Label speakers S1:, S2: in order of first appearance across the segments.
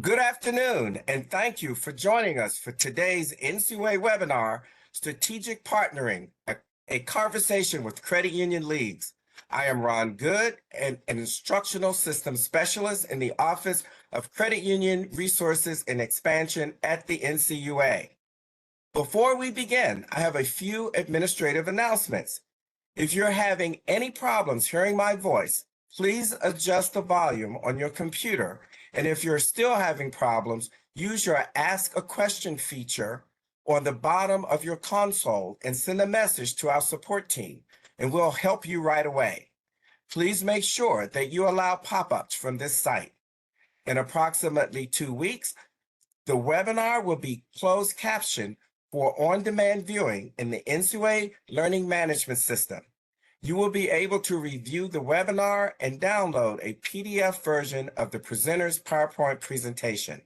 S1: Good afternoon, and thank you for joining us for today's NCUA webinar, Strategic Partnering, a conversation with credit union leagues. I am Ron Good, an instructional systems specialist in the Office of Credit Union Resources and Expansion at the NCUA. Before we begin, I have a few administrative announcements. If you're having any problems hearing my voice, please adjust the volume on your computer. And if you're still having problems, use your Ask a Question feature on the bottom of your console and send a message to our support team, and we'll help you right away. Please make sure that you allow pop-ups from this site. In approximately 2 weeks, the webinar will be closed captioned for on-demand viewing in the NCUA Learning Management System. You will be able to review the webinar and download a PDF version of the presenter's PowerPoint presentation.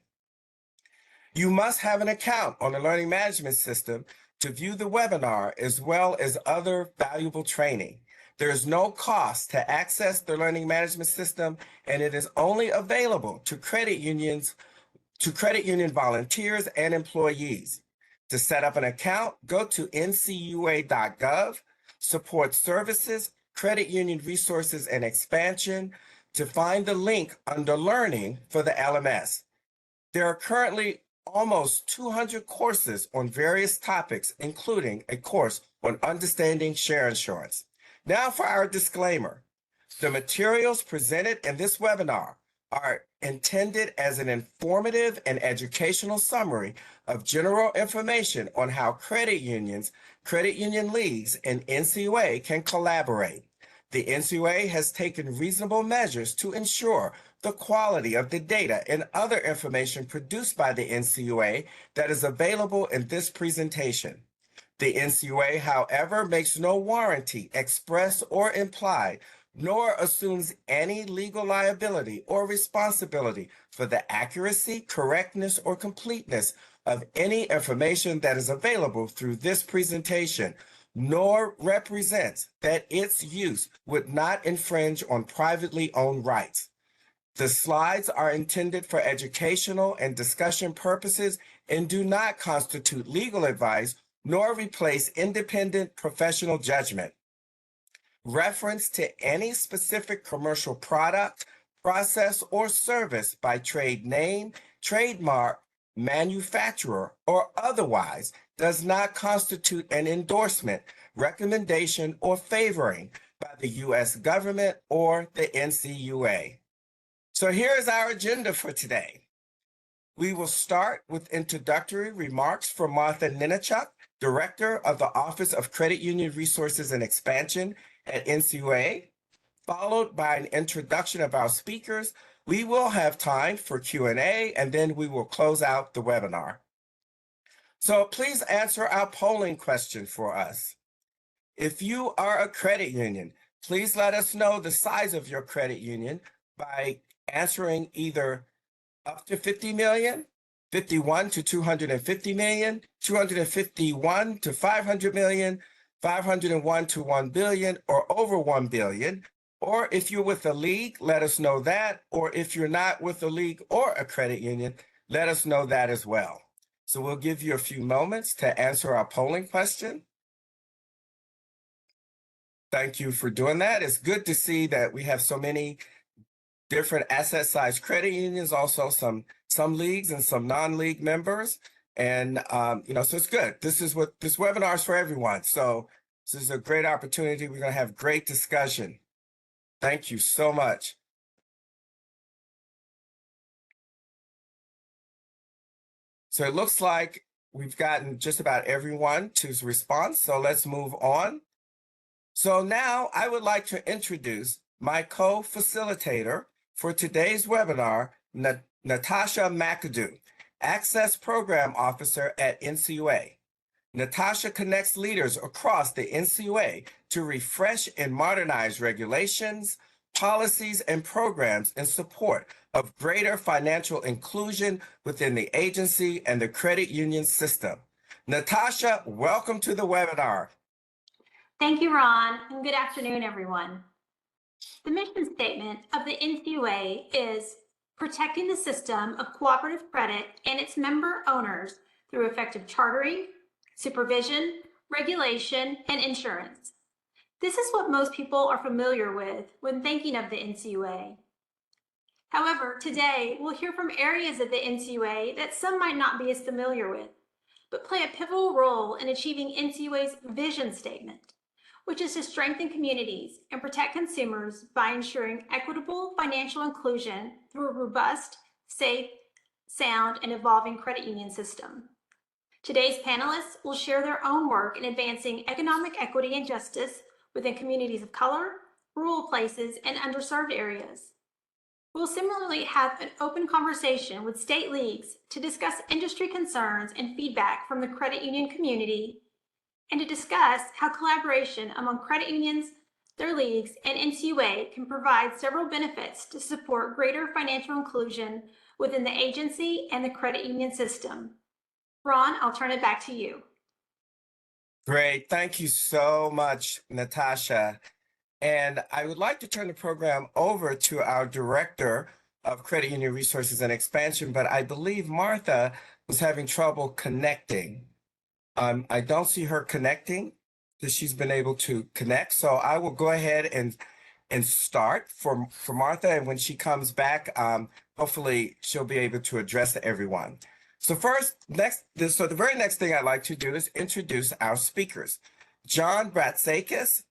S1: You must have an account on the Learning Management System to view the webinar as well as other valuable training. There is no cost to access the Learning Management System, and it is only available to credit union volunteers and employees. To set up an account, go to ncua.gov, Support Services, Credit Union Resources and Expansion to find the link under Learning for the LMS. There are currently almost 200 courses on various topics, including a course on understanding share insurance. Now for our disclaimer. The materials presented in this webinar are intended as an informative and educational summary of general information on how credit unions, credit union leagues, and NCUA can collaborate. The NCUA has taken reasonable measures to ensure the quality of the data and other information produced by the NCUA that is available in this presentation. The NCUA, however, makes no warranty, express or implied, nor assumes any legal liability or responsibility for the accuracy, correctness, or completeness of any information that is available through this presentation, nor represents that its use would not infringe on privately owned rights. The slides are intended for educational and discussion purposes and do not constitute legal advice nor replace independent professional judgment. Reference to any specific commercial product, process, or service by trade name, trademark, manufacturer, or otherwise does not constitute an endorsement, recommendation, or favoring by the U.S. government or the NCUA. So here is our agenda for today. We will start with introductory remarks from Martha Ninachuk, Director of the Office of Credit Union Resources and Expansion at NCUA. Followed by an introduction of our speakers, we will have time for Q&A, and then we will close out the webinar. So please answer our polling question for us. If you are a credit union, please let us know the size of your credit union by answering either up to 50 million, 51 to 250 million, 251 to 500 million, 501 to 1 billion, or over 1 billion. Or if you're with a league, let us know that. Or if you're not with a league or a credit union, let us know that as well. So we'll give you a few moments to answer our polling question. Thank you for doing that. It's good to see that we have so many different asset size credit unions, also some leagues and some non-league members. And, so it's good. This webinar is for everyone. So this is a great opportunity. We're going to have great discussion. Thank you so much. So it looks like we've gotten just about everyone to respond. So let's move on. So now I would like to introduce my co-facilitator for today's webinar, Natasha McAdoo, Access Program Officer at NCUA. Natasha connects leaders across the NCUA to refresh and modernize regulations, policies, and programs in support of greater financial inclusion within the agency and the credit union system. Natasha, welcome to the webinar.
S2: Thank you, Ron, and good afternoon, everyone. The mission statement of the NCUA is protecting the system of cooperative credit and its member owners through effective chartering, supervision, regulation, and insurance. This is what most people are familiar with when thinking of the NCUA. However, today we'll hear from areas of the NCUA that some might not be as familiar with, but play a pivotal role in achieving NCUA's vision statement, which is to strengthen communities and protect consumers by ensuring equitable financial inclusion through a robust, safe, sound, and evolving credit union system. Today's panelists will share their own work in advancing economic equity and justice within communities of color, rural places, and underserved areas. We'll similarly have an open conversation with state leagues to discuss industry concerns and feedback from the credit union community, and to discuss how collaboration among credit unions, their leagues, and NCUA can provide several benefits to support greater financial inclusion within the agency and the credit union system. Ron, I'll turn it back to you.
S1: Great. Thank you so much, Natasha. And I would like to turn the program over to our Director of Credit Union Resources and Expansion, but I believe Martha was having trouble connecting. I don't see her connecting, that she's been able to connect. So I will go ahead and start for Martha. And when she comes back, hopefully she'll be able to address everyone. So the very next thing I'd like to do is introduce our speakers. John Bratzakis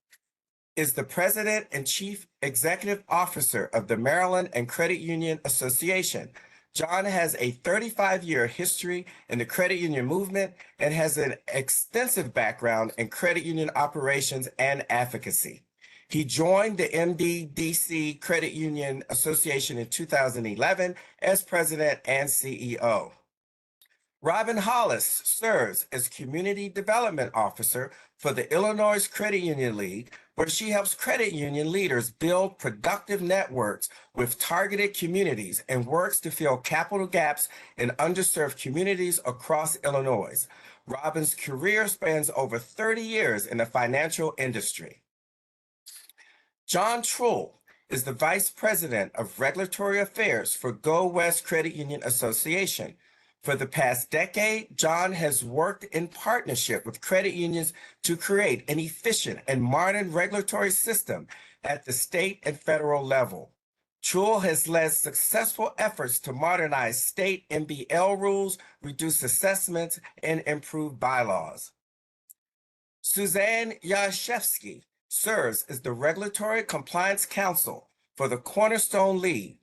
S1: is the President and Chief Executive Officer of the Maryland and Credit Union Association. John has a 35-year history in the credit union movement and has an extensive background in credit union operations and advocacy. He joined the MDDC Credit Union Association in 2011 as President and CEO. Robin Hollis serves as Community Development Officer for the Illinois Credit Union League, where she helps credit union leaders build productive networks with targeted communities and works to fill capital gaps in underserved communities across Illinois. Robin's career spans over 30 years in the financial industry. John Trull is the Vice President of Regulatory Affairs for Go West Credit Union Association. For the past decade, John has worked in partnership with credit unions to create an efficient and modern regulatory system at the state and federal level. Trull has led successful efforts to modernize state MBL rules, reduce assessments, and improve bylaws. Suzanne Yashevsky serves as the Regulatory Compliance Counsel for the Cornerstone League.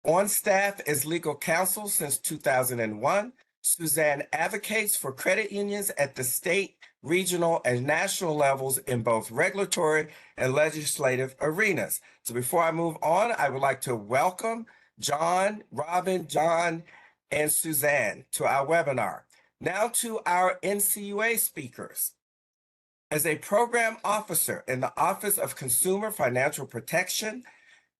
S1: On staff as legal counsel since 2001, Suzanne advocates for credit unions at the state, regional, and national levels in both regulatory and legislative arenas. So before I move on, I would like to welcome John, Robin, John, and Suzanne to our webinar. Now to our NCUA speakers. As a program officer in the Office of Consumer Financial Protection,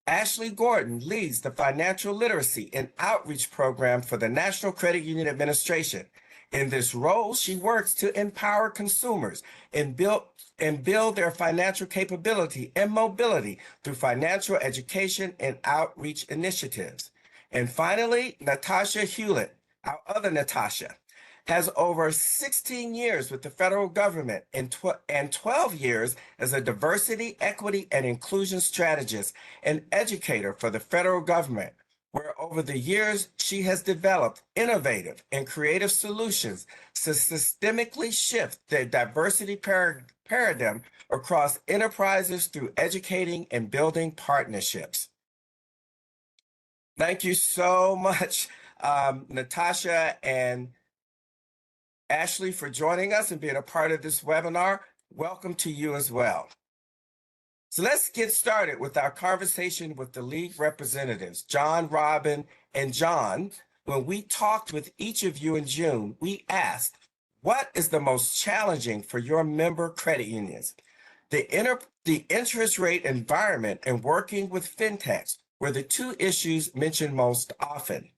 S1: Ashley Gordon leads the Financial Literacy and Outreach Program for the National Credit Union Administration. In this role, she works to empower consumers and build their financial capability and mobility through financial education and outreach initiatives. And finally, Natasha Hewlett, our other Natasha, has over 16 years with the federal government and 12 years as a diversity, equity, and inclusion strategist and educator for the federal government, where over the years she has developed innovative and creative solutions to systemically shift the diversity paradigm across enterprises through educating and building partnerships. Thank you so much, Natasha and Ashley, for joining us and being a part of this webinar. Welcome to you as well. So let's get started with our conversation with the league representatives, John, Robin, and John. When we talked with each of you in June, we asked, what is the most challenging for your member credit unions? The interest rate environment and working with fintechs were the two issues mentioned most often.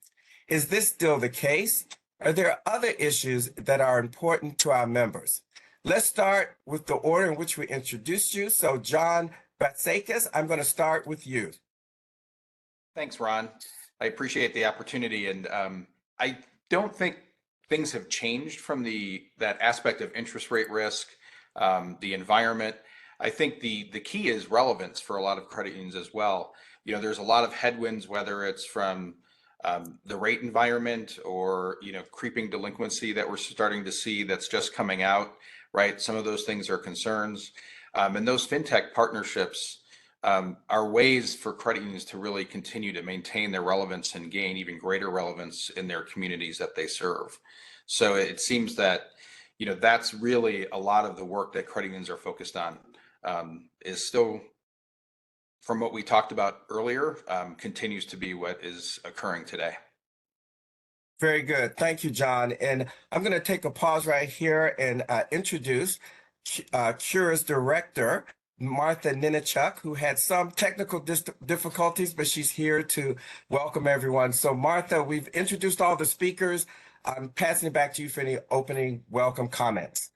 S1: Is this still the case? Are there other issues that are important to our members? Let's start with the order in which we introduced you. So John Bratzakis, I'm going to start with you.
S3: Thanks, Ron. I appreciate the opportunity, and I don't think things have changed from that aspect of interest rate risk, the environment. I think the key is relevance for a lot of credit unions as well. You know, there's a lot of headwinds, whether it's from the rate environment or creeping delinquency that we're starting to see that's just coming out, right? Some of those things are concerns, and those fintech partnerships are ways for credit unions to really continue to maintain their relevance and gain even greater relevance in their communities that they serve. So it seems that, that's really a lot of the work that credit unions are focused on, is still, from what we talked about earlier, continues to be what is occurring today.
S1: Very good. Thank you, John. And I'm going to take a pause right here and introduce Cura's director, Martha Ninachuk, who had some technical difficulties, but she's here to welcome everyone. So Martha, we've introduced all the speakers. I'm passing it back to you for any opening welcome comments.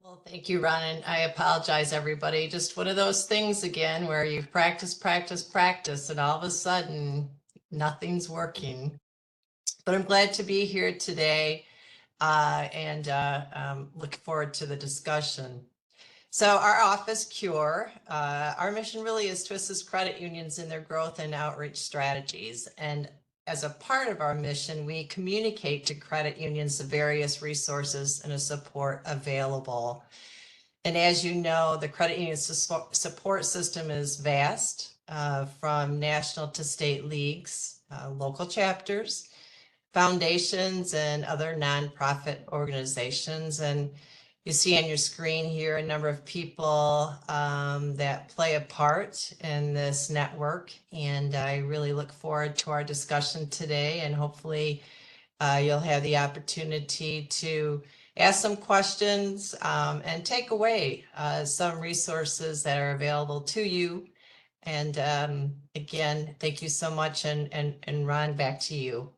S4: Well, thank you, Ron, and I apologize, everybody. Just one of those things again where you practice, and all of a sudden nothing's working. But I'm glad to be here today and look forward to the discussion. So our office, Cure, our mission really is to assist credit unions in their growth and outreach strategies. And as a part of our mission, we communicate to credit unions the various resources and the support available. And as you know, the credit union support system is vast, from national to state leagues, local chapters, foundations, and other nonprofit organizations. And you see on your screen here a number of people that play a part in this network. And I really look forward to our discussion today, and hopefully you'll have the opportunity to ask some questions and take away some resources that are available to you. And again, thank you so much. And Ron, back to you.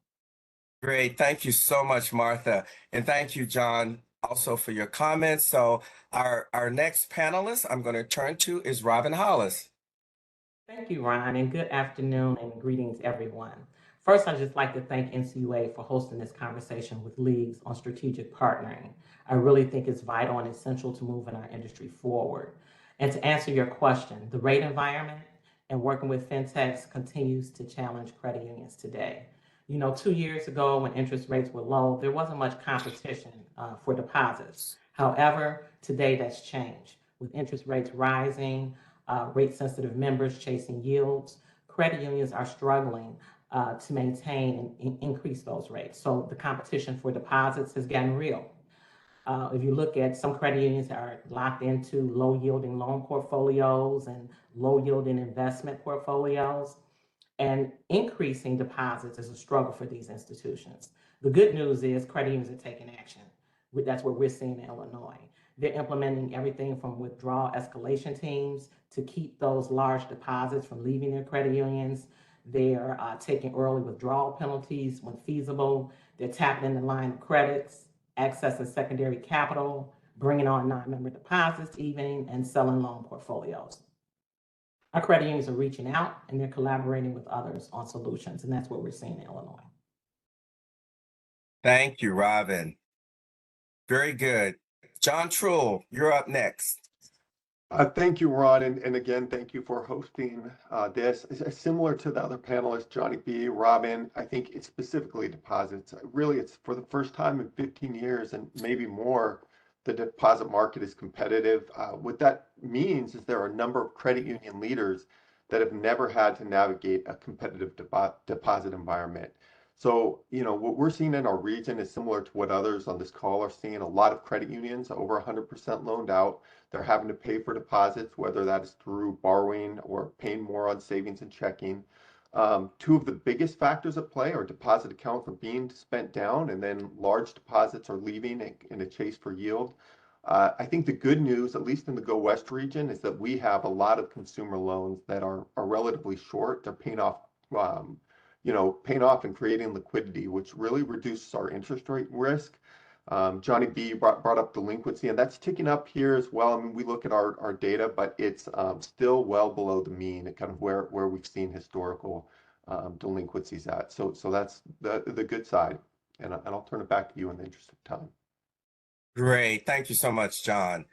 S1: Great. Thank you so much, Martha. And thank you, John, also for your comments. So our next panelist I'm going to turn to is Robin Hollis.
S5: Thank you, Ron, and good afternoon and greetings, everyone. First, I'd just like to thank NCUA for hosting this conversation with leagues on strategic partnering. I really think it's vital and essential to moving our industry forward. And to answer your question, the rate environment and working with fintechs continues to challenge credit unions today. 2 years ago, when interest rates were low, there wasn't much competition for deposits. However, today that's changed. With interest rates rising, rate-sensitive members chasing yields, credit unions are struggling to maintain and increase those rates. So the competition for deposits has gotten real. If you look at some credit unions that are locked into low-yielding loan portfolios and low-yielding investment portfolios, and increasing deposits is a struggle for these institutions. The good news is credit unions are taking action. That's what we're seeing in Illinois. They're implementing everything from withdrawal escalation teams to keep those large deposits from leaving their credit unions. They're taking early withdrawal penalties when feasible. They're tapping in the line of credits, accessing secondary capital, bringing on non-member deposits even, and selling loan portfolios. Our credit unions are reaching out and they're collaborating with others on solutions, and that's what we're seeing in Illinois.
S1: Thank you, Robin. Very good. John Trull, you're up next.
S6: Thank you, Ron, and again, thank you for hosting this. Similar to the other panelists, Johnny B, Robin, I think it's specifically deposits. Really, it's for the first time in 15 years and maybe more, the deposit market is competitive. What that means is there are a number of credit union leaders that have never had to navigate a competitive deposit environment. So, what we're seeing in our region is similar to what others on this call are seeing. A lot of credit unions, over 100% loaned out. They're having to pay for deposits, whether that is through borrowing or paying more on savings and checking. Two of the biggest factors at play are deposit accounts are being spent down, and then large deposits are leaving in a chase for yield. I think the good news, at least in the Go West region, is that we have a lot of consumer loans that are relatively short. They're paying off and creating liquidity, which really reduces our interest rate risk. Johnny B brought up delinquency, and that's ticking up here as well. I mean, we look at our data, but it's still well below the mean, kind of where we've seen historical delinquencies at. So that's the good side. And I'll turn it back to you in the interest of time.
S1: Great. Thank you so much, John.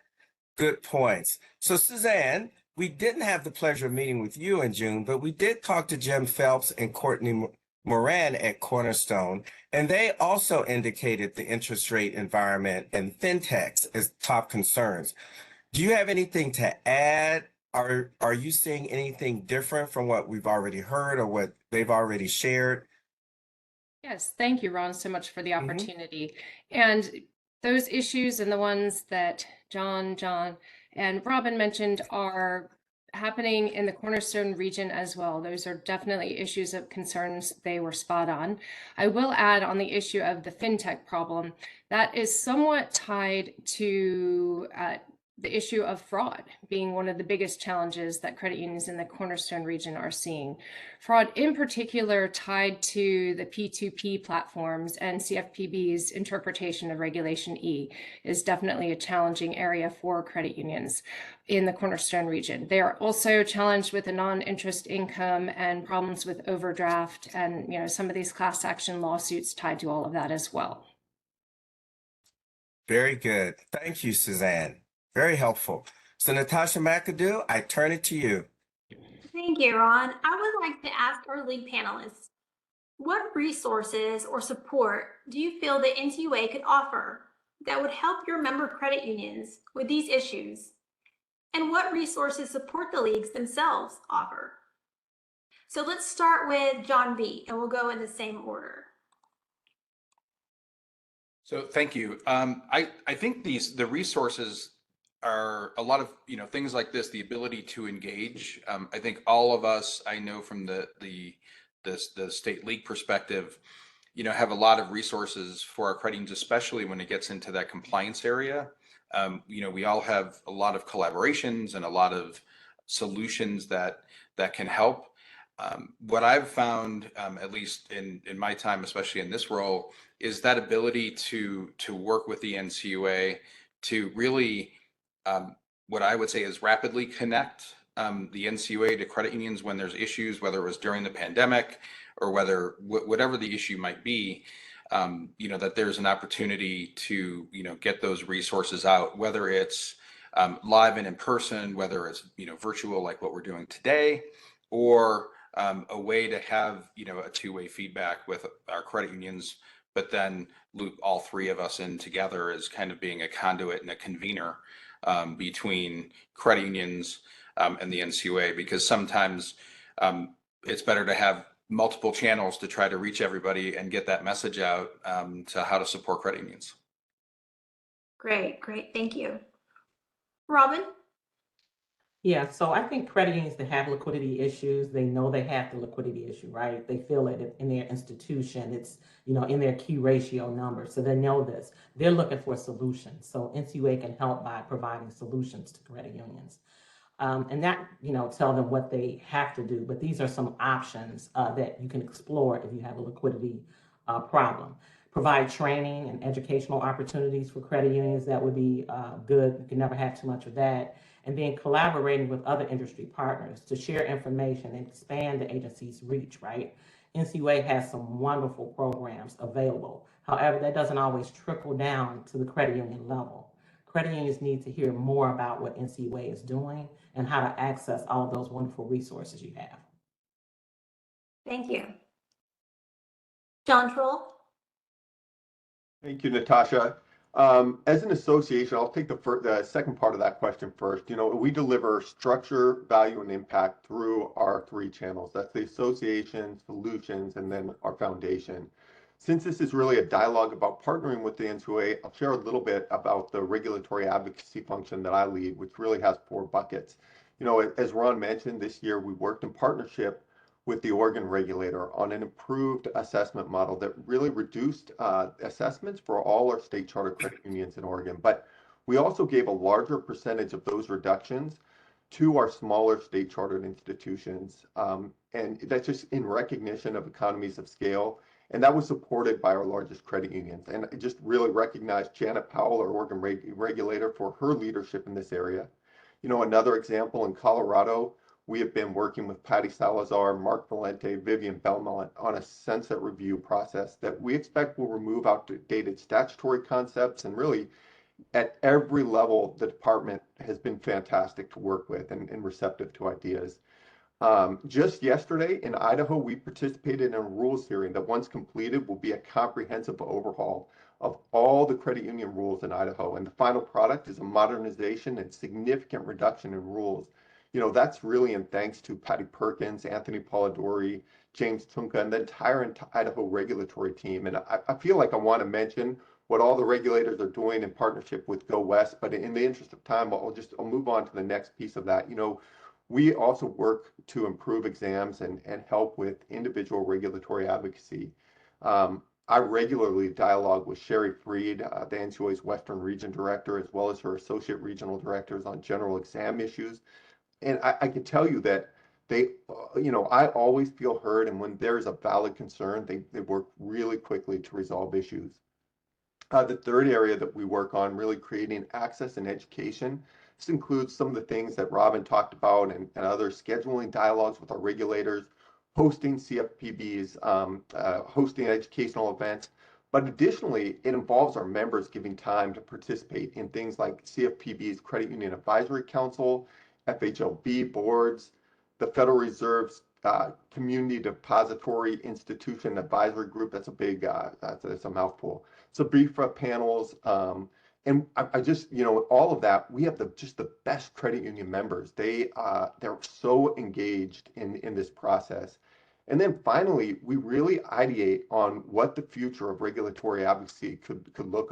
S1: Good points. So, Suzanne, we didn't have the pleasure of meeting with you in June, but we did talk to Jim Phelps and Courtney Moran at Cornerstone, and they also indicated the interest rate environment and fintechs as top concerns. Do you have anything to add? Are you seeing anything different from what we've already heard or what they've already shared?
S7: Yes, thank you, Ron, so much for the
S1: Mhm.
S7: opportunity. And those issues and the ones that John, and Robin mentioned are happening in the Cornerstone region as well. Those are definitely issues of concerns. They were spot on. I will add on the issue of the fintech problem, that is somewhat tied to the issue of fraud being one of the biggest challenges that credit unions in the Cornerstone region are seeing. Fraud in particular tied to the P2P platforms and CFPB's interpretation of Regulation E is definitely a challenging area for credit unions in the Cornerstone region. They are also challenged with a non-interest income and problems with overdraft and some of these class action lawsuits tied to all of that as well.
S1: Very good. Thank you, Suzanne. Very helpful. So, Natasha McAdoo, I turn it to you.
S2: Thank you, Ron. I would like to ask our league panelists, what resources or support do you feel the NCUA could offer that would help your member credit unions with these issues? And what resources support the leagues themselves offer? So let's start with John B, and we'll go in the same order.
S3: So thank you. I think the resources are a lot of things like this, the ability to engage. I think all of us, I know from the state league perspective, have a lot of resources for our credit unions, especially when it gets into that compliance area. We all have a lot of collaborations and a lot of solutions that can help. What I've found, at least in my time, especially in this role, is that ability to work with the NCUA to really, what I would say is rapidly connect the NCUA to credit unions when there's issues, whether it was during the pandemic or whatever the issue might be. That there's an opportunity to get those resources out, whether it's live and in person, whether it's virtual like what we're doing today, or a way to have a two-way feedback with our credit unions, but then loop all three of us in together as kind of being a conduit and a convener between credit unions and the NCUA, because sometimes it's better to have multiple channels to try to reach everybody and get that message out to how to support credit unions.
S2: Great, thank you. Robin?
S5: Yeah, so I think credit unions that have liquidity issues, they know they have the liquidity issue, right? They feel it in their institution. It's, in their key ratio number. So they know this. They're looking for solutions. So NCUA can help by providing solutions to credit unions. And that, tell them what they have to do. But these are some options that you can explore if you have a liquidity problem. Provide training and educational opportunities for credit unions. That would be good. You can never have too much of that. And then collaborating with other industry partners to share information and expand the agency's reach, right? NCUA has some wonderful programs available. However, that doesn't always trickle down to the credit union level. Credit unions need to hear more about what NCUA is doing and how to access all of those wonderful resources you have.
S2: Thank you. John Troll?
S6: Thank you, Natasha. As an association, I'll take the second part of that question first. We deliver structure, value, and impact through our three channels. That's the association, solutions, and then our foundation. Since this is really a dialogue about partnering with the NCUA, I'll share a little bit about the regulatory advocacy function that I lead, which really has 4 buckets. As Ron mentioned, this year we worked in partnership with the Oregon regulator on an improved assessment model that really reduced assessments for all our state charter credit unions in Oregon. But we also gave a larger percentage of those reductions to our smaller state chartered institutions. And that's just in recognition of economies of scale. And that was supported by our largest credit unions. And I just really recognize Janet Powell, our Oregon regulator, for her leadership in this area. Another example in Colorado, we have been working with Patty Salazar, Mark Valente, Vivian Belmont on a sunset review process that we expect will remove outdated statutory concepts, and really at every level, the department has been fantastic to work with and receptive to ideas. Just yesterday in Idaho, we participated in a rules hearing that once completed will be a comprehensive overhaul of all the credit union rules in Idaho. And the final product is a modernization and significant reduction in rules. You know, that's really in thanks to Patty Perkins, Anthony Polidori, James Tunka, and the entire Idaho regulatory team. And I feel like I want to mention what all the regulators are doing in partnership with Go West, but in the interest of time, I'll move on to the next piece of that. You know, we also work to improve exams and help with individual regulatory advocacy. I regularly dialogue with Sherry Freed, the NCUA's Western Region Director, as well as her Associate Regional Directors on general exam issues. And I can tell you that they, you know, I always feel heard, and when there's a valid concern, they work really quickly to resolve issues. The third area that we work on, really creating access and education. This includes some of the things that Robin talked about and others, scheduling dialogues with our regulators, hosting CFPBs, hosting educational events. But additionally, it involves our members giving time to participate in things like CFPB's Credit Union Advisory Council, FHLB boards, the Federal Reserve's Community Depository Institution Advisory Group. That's a big, that's a mouthful. So BFRA panels, and I just, you know, all of that, we have just the best credit union members. They're so engaged in this process. And then finally, we really ideate on what the future of regulatory advocacy could look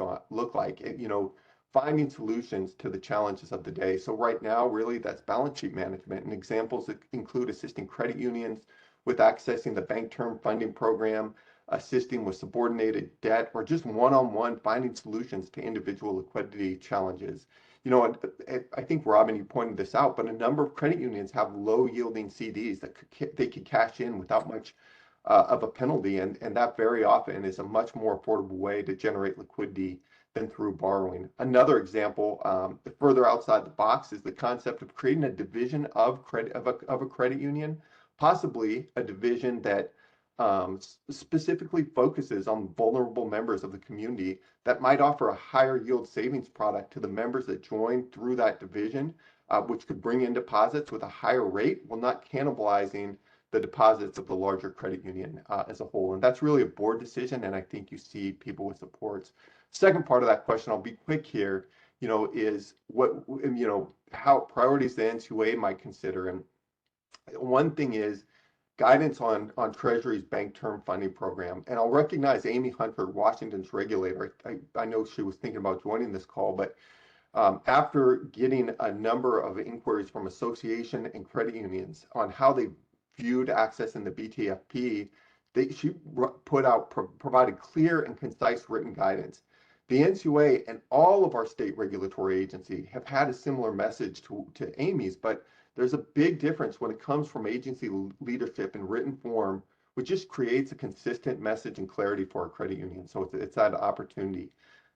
S6: like, and, you know, finding solutions to the challenges of the day. So right now, really, that's balance sheet management, and examples that include assisting credit unions with accessing the Bank Term Funding Program, assisting with subordinated debt, or just one-on-one finding solutions to individual liquidity challenges. You know, I think, Robin, you pointed this out, but a number of credit unions have low-yielding CDs that they could cash in without much of a penalty, and that very often is a much more affordable way to generate liquidity than through borrowing. Another example, further outside the box, is the concept of creating a division of a credit union, possibly a division that specifically focuses on vulnerable members of the community that might offer a higher yield savings product to the members that join through that division, which could bring in deposits with a higher rate while not cannibalizing the deposits of the larger credit union as a whole. And that's really a board decision, and I think you see people with supports. Second part of that question, I'll be quick here, you know, is what, you know, how priorities the NCUA might consider. And one thing is guidance on Treasury's Bank Term Funding Program. And I'll recognize Amy Hunter, Washington's regulator. I know she was thinking about joining this call, but after getting a number of inquiries from association and credit unions on how they viewed accessing the BTFP, she provided clear and concise written guidance. The NCUA and all of our state regulatory agencies have had a similar message to Amy's, but there's a big difference when it comes from agency leadership in written form, which just creates a consistent message and clarity for our credit union. So it's that opportunity.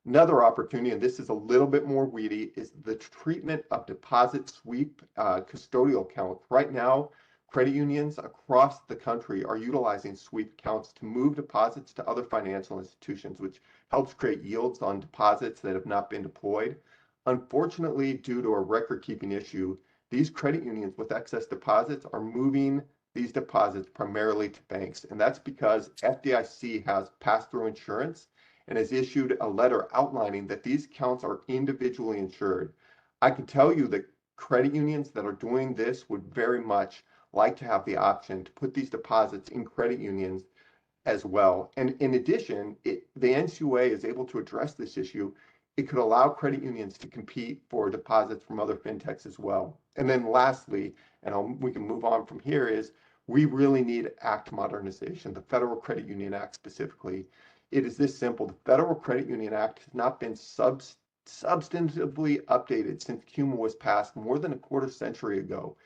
S6: Another opportunity, and this is a little bit more weedy, is the treatment of deposit sweep custodial accounts. Right now, credit unions across the country are utilizing sweep accounts to move deposits to other financial institutions, which helps create yields on deposits that have not been deployed. Unfortunately, due to a record-keeping issue, these credit unions with excess deposits are moving these deposits primarily to banks. And that's because FDIC has pass-through insurance and has issued a letter outlining that these accounts are individually insured. I can tell you that credit unions that are doing this would very much like to have the option to put these deposits in credit unions as well. And in addition, the NCUA is able to address this issue. It could allow credit unions to compete for deposits from other fintechs as well. And then lastly, and we can move on from here, is we really need Act modernization, the Federal Credit Union Act specifically. It is this simple. The Federal Credit Union Act has not been substantively updated since CUMA was passed more than a quarter century ago.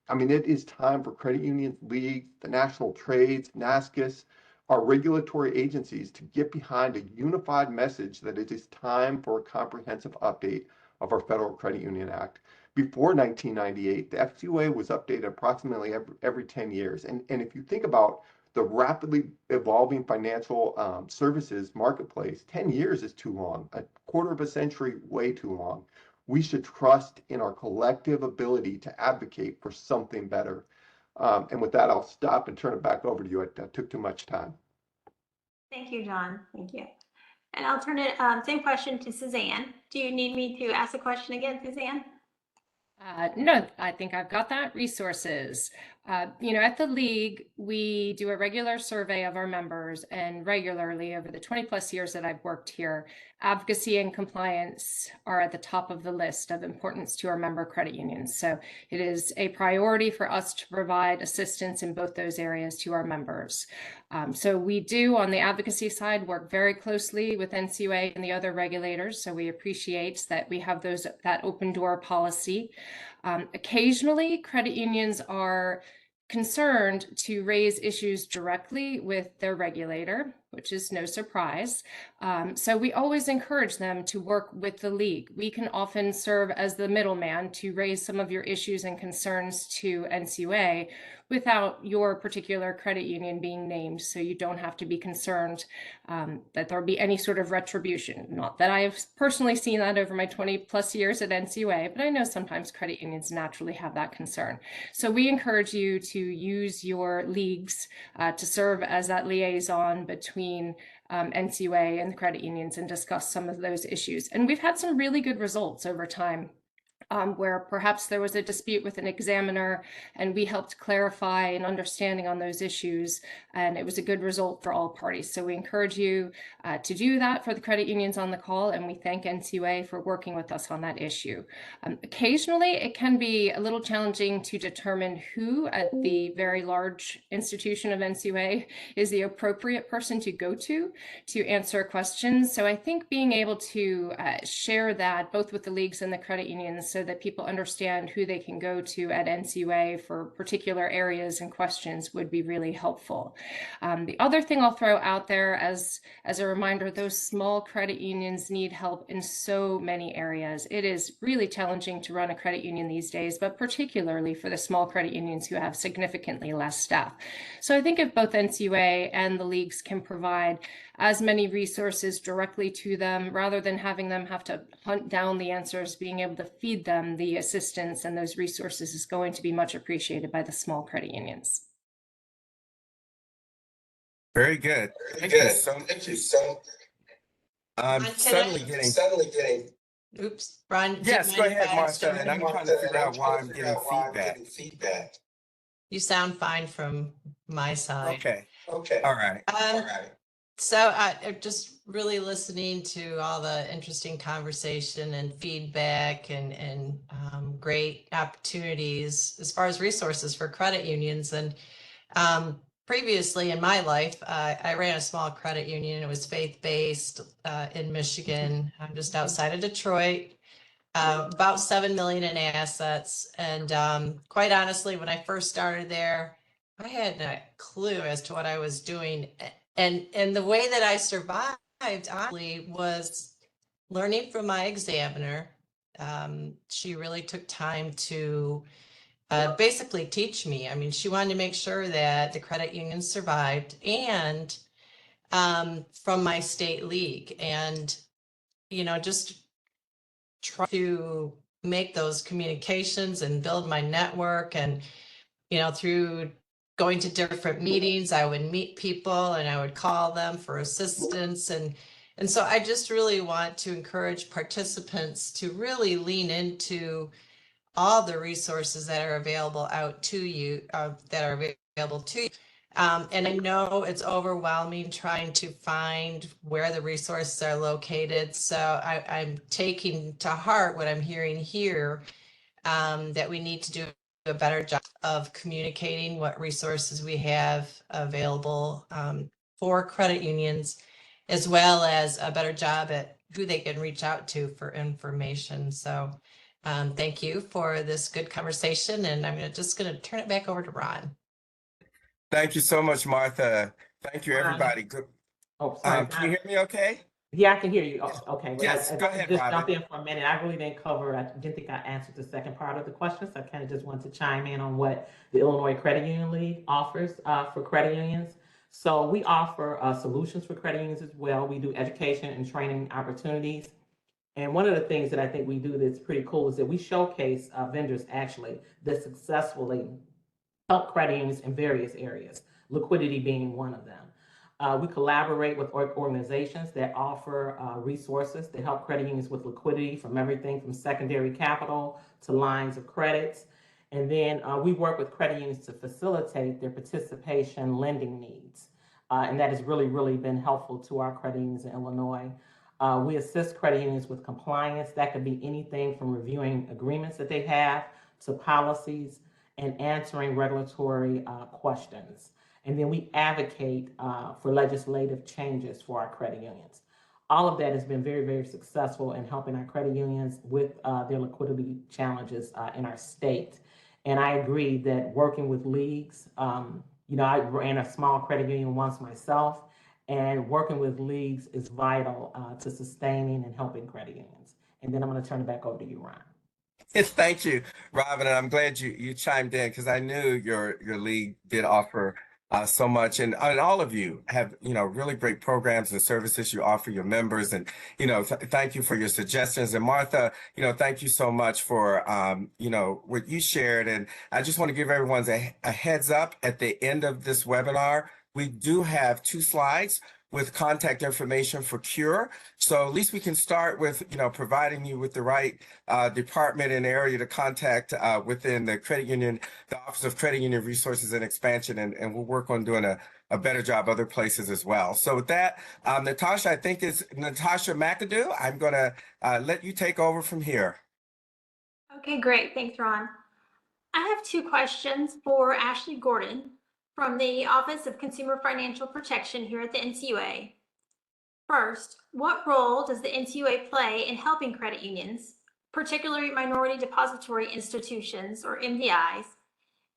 S6: I mean, it is time for credit unions, leagues, the national trades, NASCUS, our regulatory agencies to get behind a unified message that it is time for a comprehensive update of our Federal Credit Union Act. Before 1998, the FCUA was updated approximately every 10 years. And if you think about the rapidly evolving financial services marketplace, 10 years is too long, a quarter of a century, way too long. We should trust in our collective ability to advocate for something better. And with that, I'll stop and turn it back over to you. I took too much time.
S2: Thank you, John. Thank you. And I'll turn it, same question to Suzanne. Do you need me to ask the question again, Suzanne?
S7: No, I think I've got that. Resources. At the League, we do a regular survey of our members, and regularly over the 20 plus years that I've worked here, advocacy and compliance are at the top of the list of importance to our member credit unions. So it is a priority for us to provide assistance in both those areas to our members. So we do, on the advocacy side, work very closely with NCUA and the other regulators. So we appreciate that we have that open door policy. Occasionally, credit unions are concerned to raise issues directly with their regulator, which is no surprise. So we always encourage them to work with the League. We can often serve as the middleman to raise some of your issues and concerns to NCUA without your particular credit union being named, so you don't have to be concerned that there'll be any sort of retribution. Not that I have personally seen that over my 20 plus years at NCUA, but I know sometimes credit unions naturally have that concern. So we encourage you to use your leagues to serve as that liaison between NCUA and the credit unions and discuss some of those issues. And we've had some really good results over time. Where perhaps there was a dispute with an examiner and we helped clarify an understanding on those issues, and it was a good result for all parties. So we encourage you to do that for the credit unions on the call, and we thank NCUA for working with us on that issue. Occasionally, it can be a little challenging to determine who at the very large institution of NCUA is the appropriate person to go to answer questions. So I think being able to share that both with the leagues and the credit unions so that people understand who they can go to at NCUA for particular areas and questions would be really helpful. The other thing I'll throw out there as a reminder, those small credit unions need help in so many areas. It is really challenging to run a credit union these days, but particularly for the small credit unions who have significantly less staff. So I think if both NCUA and the leagues can provide as many resources directly to them, rather than having them have to hunt down the answers, being able to feed them the assistance and those resources is going to be much appreciated by the small credit unions.
S1: Very good. Thank you so. I'm suddenly getting.
S4: Oops, Ron.
S1: Yes, go ahead, Martha. And I'm trying to figure out why I'm getting feedback.
S4: You sound fine from my side.
S1: Okay. All right.
S4: So I'm just really listening to all the interesting conversation and feedback and great opportunities as far as resources for credit unions. And previously in my life, I ran a small credit union. It was faith-based in Michigan. I'm just outside of Detroit, about 7 million in assets. And quite honestly, when I first started there, I had no clue as to what I was doing. And the way that I survived, honestly, was learning from my examiner. She really took time to basically teach me. I mean, she wanted to make sure that the credit union survived, and from my state league, and just try to make those communications and build my network. And through going to different meetings, I would meet people and I would call them for assistance. And so I just really want to encourage participants to really lean into all the resources that are available out to you, that are available to you. And I know it's overwhelming trying to find where the resources are located. So I'm taking to heart what I'm hearing here, that we need to do a better job of communicating what resources we have available for credit unions, as well as a better job at who they can reach out to for information. So thank you for this good conversation, and I'm just going to turn it back over to Ron.
S1: Thank you so much, Martha. Thank you, everybody. Good.
S5: Oh, sorry.
S1: Can you hear me okay?
S5: Yeah, I can hear you. Okay. Well,
S1: Yes,
S5: if
S1: go
S5: I could
S1: ahead,
S5: just jump
S1: Robin.
S5: in for a minute. I really didn't cover, I didn't think I answered the second part of the question. So I kind of just wanted to chime in on what the Illinois Credit Union League offers for credit unions. So we offer solutions for credit unions as well. We do education and training opportunities. And one of the things that I think we do that's pretty cool is that we showcase vendors actually that successfully help credit unions in various areas, liquidity being one of them. We collaborate with organizations that offer resources to help credit unions with liquidity, from everything from secondary capital to lines of credits. And then we work with credit unions to facilitate their participation lending needs. And that has really, really been helpful to our credit unions in Illinois. We assist credit unions with compliance. That could be anything from reviewing agreements that they have to policies and answering regulatory questions. And then we advocate for legislative changes for our credit unions. All of that has been very, very successful in helping our credit unions with their liquidity challenges in our state. And I agree that working with leagues, I ran a small credit union once myself, and working with leagues is vital to sustaining and helping credit unions. And then I'm going to turn it back over to you, Ron.
S1: Thank you, Robin, and I'm glad you chimed in because I knew your league did offer so much, and all of you have really great programs and services you offer your members, and thank you for your suggestions. And Martha, thank you so much for what you shared. And I just want to give everyone a heads up at the end of this webinar. We do have 2 slides with contact information for CURE. So at least we can start with, providing you with the right department and area to contact within the credit union, the Office of Credit Union Resources and Expansion, and we'll work on doing a better job other places as well. So with that, Natasha, I think it's Natasha McAdoo. I'm gonna let you take over from here.
S2: Okay, great. Thanks, Ron. I have 2 questions for Ashley Gordon from the Office of Consumer Financial Protection here at the NCUA. First, what role does the NCUA play in helping credit unions, particularly minority depository institutions or MDIs,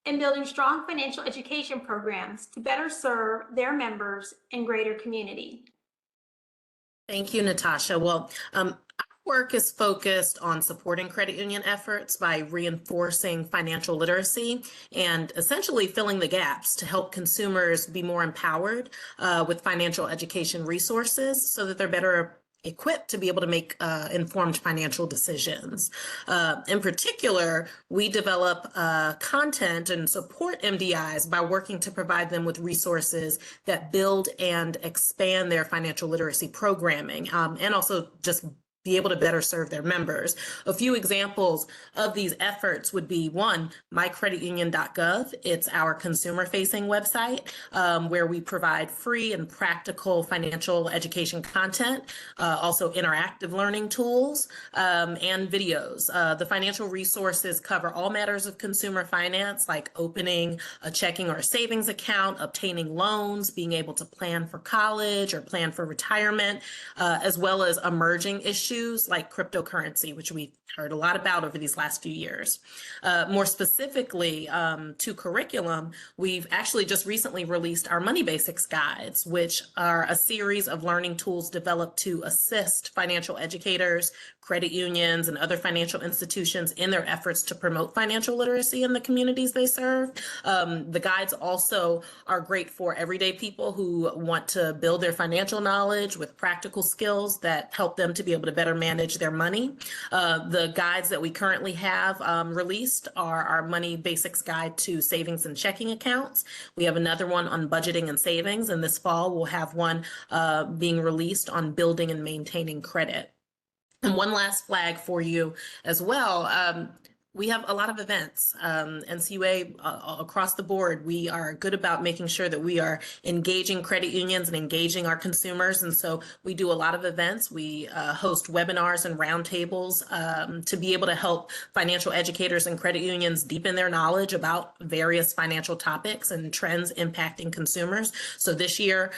S2: in building strong financial education programs to better serve their members and greater community?
S8: Thank you, Natasha. Well, our work is focused on supporting credit union efforts by reinforcing financial literacy and essentially filling the gaps to help consumers be more empowered with financial education resources so that they're better equipped to be able to make informed financial decisions. In particular, we develop content and support MDIs by working to provide them with resources that build and expand their financial literacy programming, and also just be able to better serve their members. A few examples of these efforts would be: 1, mycreditunion.gov. It's our consumer-facing website where we provide free and practical financial education content, also interactive learning tools and videos. The financial resources cover all matters of consumer finance, like opening a checking or a savings account, obtaining loans, being able to plan for college or plan for retirement, as well as emerging issues like cryptocurrency, which we've heard a lot about over these last few years. More specifically to curriculum, we've actually just recently released our Money Basics Guides, which are a series of learning tools developed to assist financial educators, credit unions, and other financial institutions in their efforts to promote financial literacy in the communities they serve. The guides also are great for everyday people who want to build their financial knowledge with practical skills that help them to be able to better manage their money. The guides that we currently have released are our Money Basics Guide to Savings and Checking Accounts. We have another one on budgeting and savings, and this fall we'll have one being released on building and maintaining credit. And one last flag for you as well. We have a lot of events. NCUA across the board, we are good about making sure that we are engaging credit unions and engaging our consumers. And so we do a lot of events. We host webinars and roundtables to be able to help financial educators and credit unions deepen their knowledge about various financial topics and trends impacting consumers. So this year,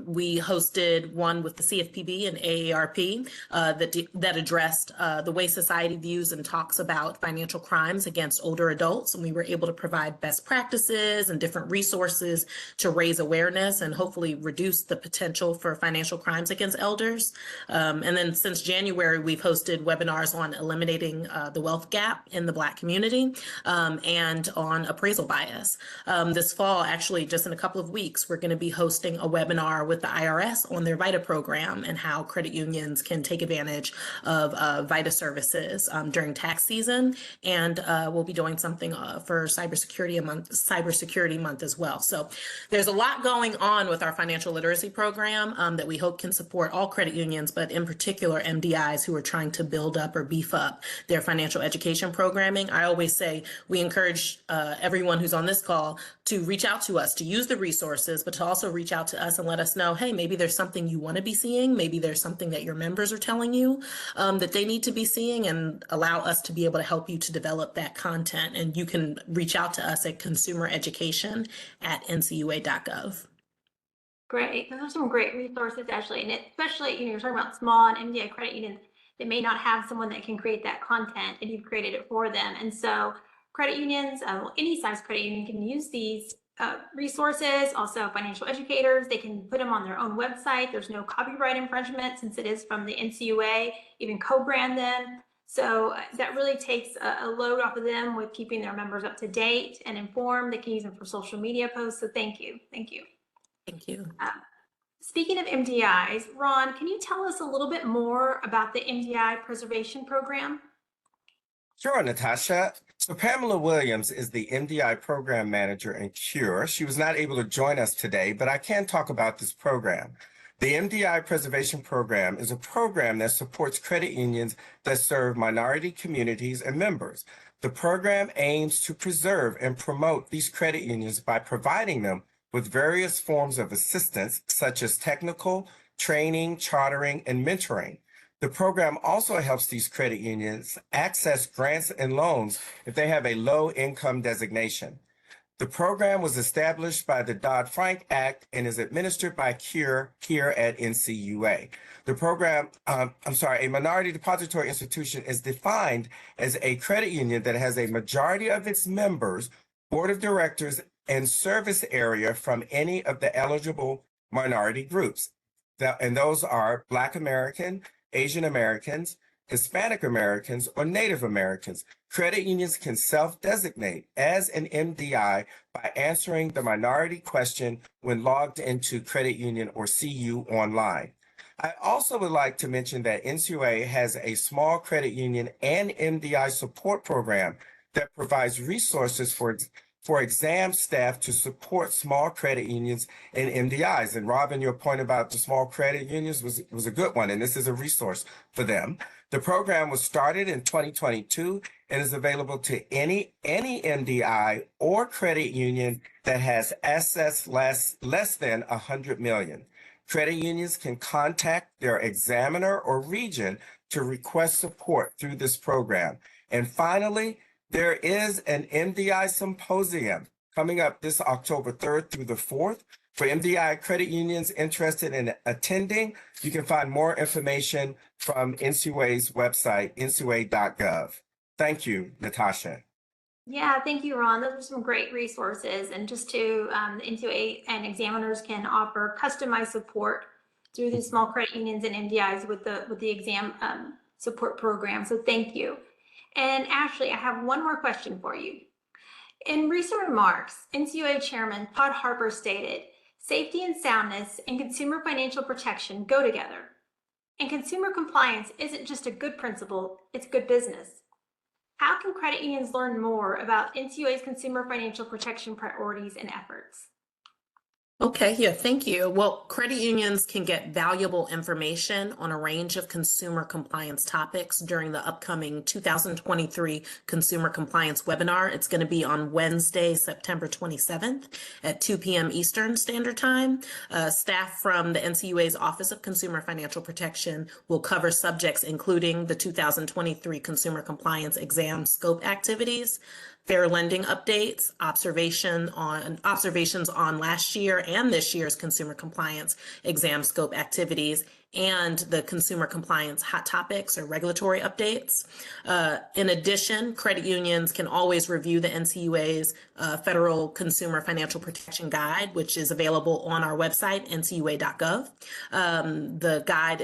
S8: we hosted one with the CFPB and AARP that addressed the way society views and talks about financial financial crimes against older adults. And we were able to provide best practices and different resources to raise awareness and hopefully reduce the potential for financial crimes against elders. And then since January, we've hosted webinars on eliminating the wealth gap in the Black community and on appraisal bias. This fall, actually, just in a couple of weeks, we're going to be hosting a webinar with the IRS on their VITA program and how credit unions can take advantage of VITA services during tax season. And we'll be doing something for Cybersecurity Month as well. So there's a lot going on with our financial literacy program that we hope can support all credit unions, but in particular MDIs who are trying to build up or beef up their financial education programming. I always say we encourage everyone who's on this call to reach out to us, to use the resources, but to also reach out to us and let us know, hey, maybe there's something you want to be seeing. Maybe there's something that your members are telling you that they need to be seeing, and allow us to be able to help you to develop that content. And you can reach out to us at consumereducation@ncua.gov.
S2: Great. Those are some great resources, Ashley. And especially, you're talking about small and MDI credit unions. They may not have someone that can create that content, and you've created it for them. And so credit unions, any size credit union can use these resources. Also, financial educators, they can put them on their own website. There's no copyright infringement since it is from the NCUA, even co-brand them. So that really takes a load off of them with keeping their members up to date and informed. They can use them for social media posts. So thank you. Thank you.
S8: Thank you.
S2: Speaking of MDIs, Ron, can you tell us a little bit more about the MDI preservation program?
S1: Sure, Natasha. So Pamela Williams is the MDI program manager in CURE. She was not able to join us today, but I can talk about this program. The MDI Preservation Program is a program that supports credit unions that serve minority communities and members. The program aims to preserve and promote these credit unions by providing them with various forms of assistance, such as technical, training, chartering, and mentoring. The program also helps these credit unions access grants and loans if they have a low income designation. The program was established by the Dodd-Frank Act and is administered by CURE here at NCUA. The program, a minority depository institution is defined as a credit union that has a majority of its members, board of directors, and service area from any of the eligible minority groups. And those are Black American, Asian Americans, Hispanic Americans, or Native Americans. Credit unions can self-designate as an MDI by answering the minority question when logged into Credit Union or CU online. I also would like to mention that NCUA has a small credit union and MDI support program that provides resources for exam staff to support small credit unions and MDIs. And Robin, your point about the small credit unions was a good one, and this is a resource for them. The program was started in 2022 and is available to any MDI or credit union that has assets less than 100 million. Credit unions can contact their examiner or region to request support through this program. And finally, there is an MDI symposium coming up this October 3rd through the 4th. For MDI credit unions interested in attending, you can find more information from NCUA's website, ncua.gov. Thank you, Natasha.
S2: Yeah, thank you, Ron. Those are some great resources. And just to, the NCUA and examiners can offer customized support through these small credit unions and MDIs with the exam support program. So thank you. And Ashley, I have one more question for you. In recent remarks, NCUA Chairman Todd Harper stated, safety and soundness and consumer financial protection go together. And consumer compliance isn't just a good principle, it's good business. How can credit unions learn more about NCUA's consumer financial protection priorities and efforts?
S8: Okay, yeah, thank you. Well, credit unions can get valuable information on a range of consumer compliance topics during the upcoming 2023 Consumer Compliance Webinar. It's going to be on Wednesday, September 27th at 2 p.m. Eastern Standard Time. Staff from the NCUA's Office of Consumer Financial Protection will cover subjects including the 2023 Consumer Compliance Exam Scope activities, fair lending updates, observations on last year and this year's consumer compliance exam scope activities, and the consumer compliance hot topics or regulatory updates. In addition, credit unions can always review the NCUA's Federal Consumer Financial Protection Guide, which is available on our website, ncua.gov. The guide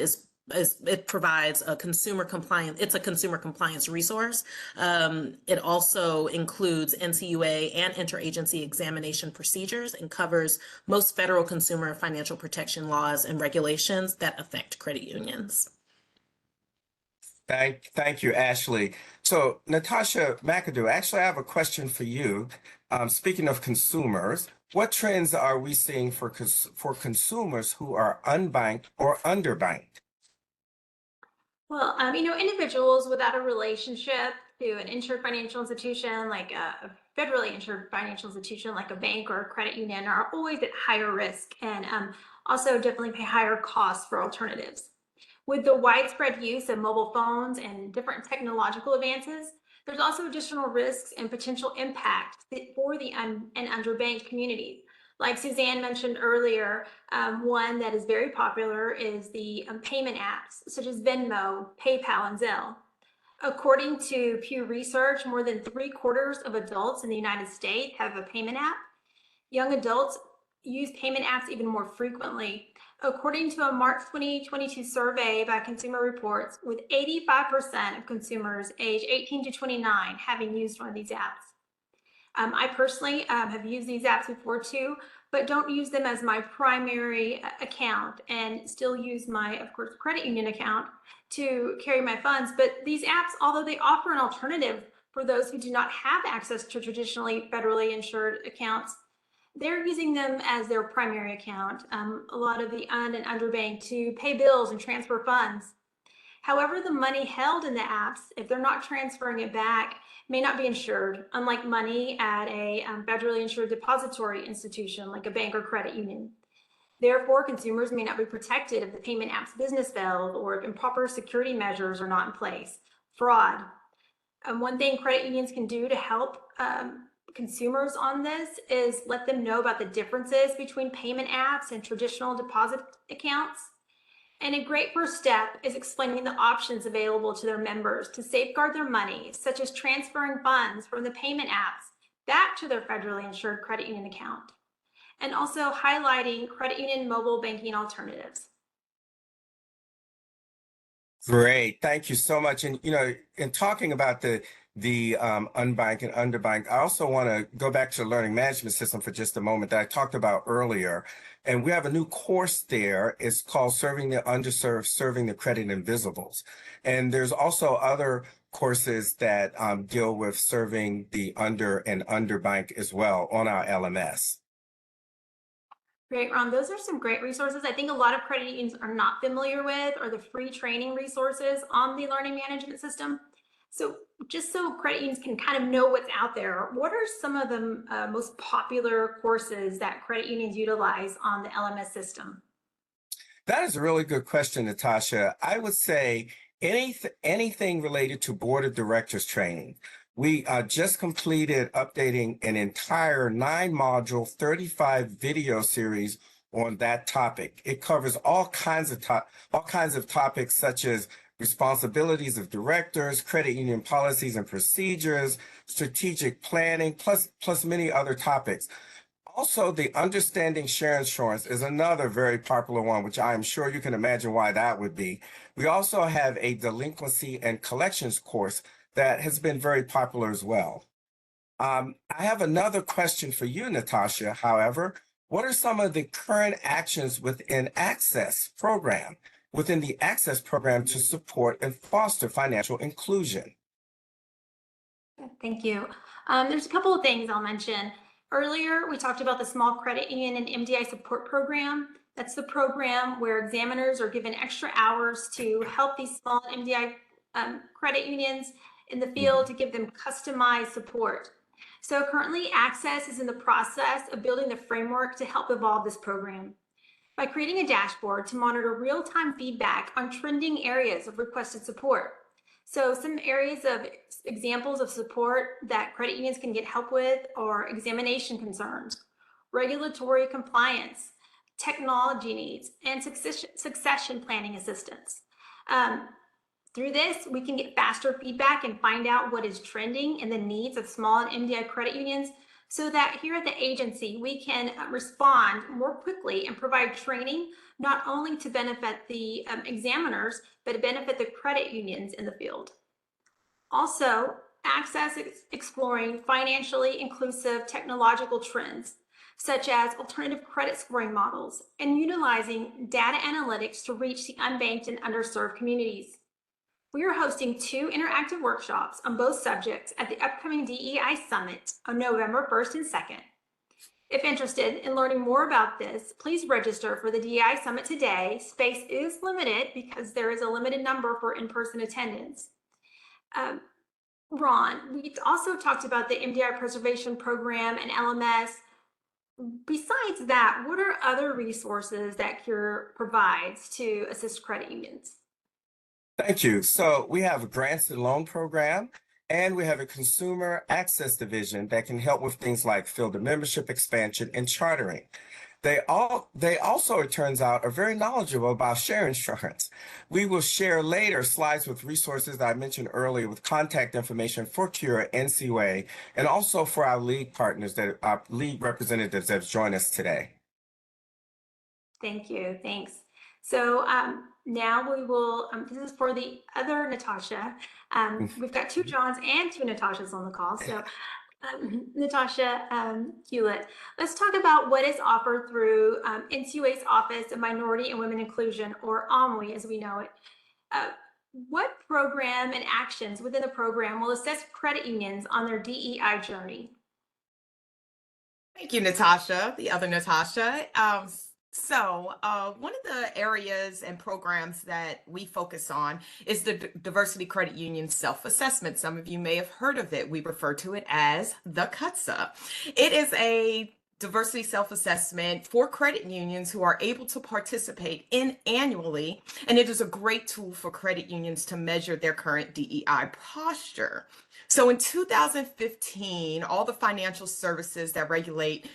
S8: it provides a consumer compliance resource. It also includes NCUA and interagency examination procedures and covers most federal consumer financial protection laws and regulations that affect credit unions.
S1: Thank you, Ashley. So Natasha McAdoo, actually, I have a question for you. Speaking of consumers, what trends are we seeing for consumers who are unbanked or underbanked?
S2: Well, individuals without a relationship to an insured financial institution, like a federally insured financial institution, like a bank or a credit union, are always at higher risk and also definitely pay higher costs for alternatives. With the widespread use of mobile phones and different technological advances, there's also additional risks and potential impact for the and underbanked communities. Like Suzanne mentioned earlier, one that is very popular is the payment apps, such as Venmo, PayPal, and Zelle. According to Pew Research, more than 3/4 of adults in the United States have a payment app. Young adults use payment apps even more frequently. According to a March 2022 survey by Consumer Reports, with 85% of consumers age 18 to 29 having used one of these apps. I personally have used these apps before too, but don't use them as my primary account and still use my, of course, credit union account to carry my funds. But these apps, although they offer an alternative for those who do not have access to traditionally federally insured accounts, they're using them as their primary account. A lot of the and underbanked to pay bills and transfer funds. However, the money held in the apps, if they're not transferring it back, may not be insured, unlike money at a federally insured depository institution like a bank or credit union. Therefore, consumers may not be protected if the payment app's business failed or if improper security measures are not in place. Fraud. One thing credit unions can do to help consumers on this is let them know about the differences between payment apps and traditional deposit accounts. And a great first step is explaining the options available to their members to safeguard their money, such as transferring funds from the payment apps back to their federally insured credit union account, and also highlighting credit union mobile banking alternatives.
S1: Great, thank you so much. And in talking about the unbanked and underbanked, I also want to go back to the learning management system for just a moment that I talked about earlier. And we have a new course there. It's called Serving the Underserved, Serving the Credit Invisibles. And there's also other courses that deal with serving the under and underbanked as well on our LMS.
S2: Great, Ron. Those are some great resources. I think a lot of credit unions are not familiar with or the free training resources on the learning management system. So just so credit unions can kind of know what's out there, what are some of the most popular courses that credit unions utilize on the LMS system?
S1: That is a really good question, Natasha. I would say anything related to board of directors training. We just completed updating an entire 9-module, 35 video series on that topic. It covers all kinds of topics such as responsibilities of directors, credit union policies and procedures, strategic planning, plus many other topics. Also, the Understanding Share Insurance is another very popular one, which I am sure you can imagine why that would be. We also have a delinquency and collections course that has been very popular as well. I have another question for you, Natasha. However, what are some of the current actions within the Access program to support and foster financial inclusion?
S2: Thank you. There's a couple of things I'll mention. Earlier, we talked about the Small Credit Union and MDI Support Program. That's the program where examiners are given extra hours to help these small MDI credit unions in the field to give them customized support. So currently, Access is in the process of building the framework to help evolve this program by creating a dashboard to monitor real-time feedback on trending areas of requested support. So some areas of examples of support that credit unions can get help with are examination concerns, regulatory compliance, technology needs, and succession planning assistance. Through this, we can get faster feedback and find out what is trending and the needs of small and MDI credit unions so that here at the agency, we can respond more quickly and provide training not only to benefit the examiners, but to benefit the credit unions in the field. Also, exploring financially inclusive technological trends, such as alternative credit scoring models, and utilizing data analytics to reach the unbanked and underserved communities. We are hosting 2 interactive workshops on both subjects at the upcoming DEI Summit on November 1st and 2nd. If interested in learning more about this, please register for the DEI Summit today. Space is limited because there is a limited number for in-person attendance. Ron, we also talked about the MDI Preservation Program and LMS. Besides that, what are other resources that CURE provides to assist credit unions?
S1: Thank you. So we have a grants and loan program, and we have a consumer access division that can help with things like field of membership expansion and chartering. They also, it turns out, are very knowledgeable about share insurance. We will share later slides with resources that I mentioned earlier with contact information for CURE at NCUA and also for our league partners, that our league representatives that have joined us today.
S2: Thank you. Thanks. So now we will, this is for the other Natasha. We've got 2 Johns and 2 Natashas on the call. So Natasha Hewlett, let's talk about what is offered through NCUA's Office of Minority and Women Inclusion, or OMWI as we know it. What program and actions within the program will assist credit unions on their DEI journey?
S9: Thank you, Natasha, the other Natasha. One of the areas and programs that we focus on is the Diversity Credit Union Self-Assessment. Some of you may have heard of it. We refer to it as the CUTSA. It is a diversity self-assessment for credit unions who are able to participate in annually, and it is a great tool for credit unions to measure their current DEI posture. So in 2015, all the financial services that regulate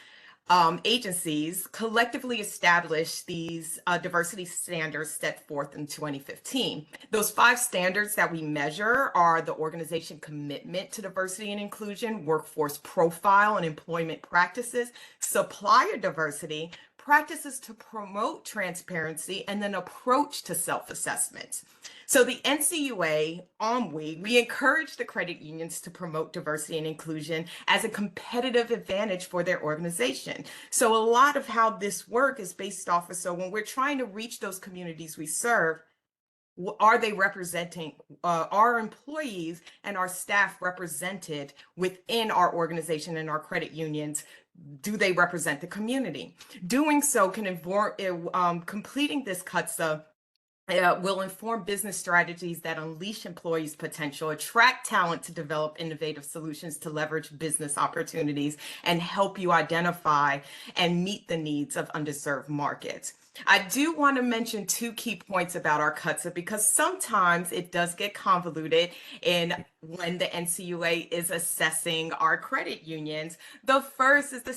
S9: agencies collectively established these diversity standards set forth in 2015. Those 5 standards that we measure are the organization commitment to diversity and inclusion, workforce profile and employment practices, supplier diversity, practices to promote transparency, and then approach to self-assessment. So the NCUA, OMWI, we encourage the credit unions to promote diversity and inclusion as a competitive advantage for their organization. So a lot of how this work is based off of, so when we're trying to reach those communities we serve, are they representing our employees and our staff represented within our organization and our credit unions? Do they represent the community? Doing so can inform, completing this CUTSA will inform business strategies that unleash employees' potential, attract talent to develop innovative solutions to leverage business opportunities, and help you identify and meet the needs of underserved markets. I do want to mention 2 key points about our CUTSA because sometimes it does get convoluted in when the NCUA is assessing our credit unions. The first is the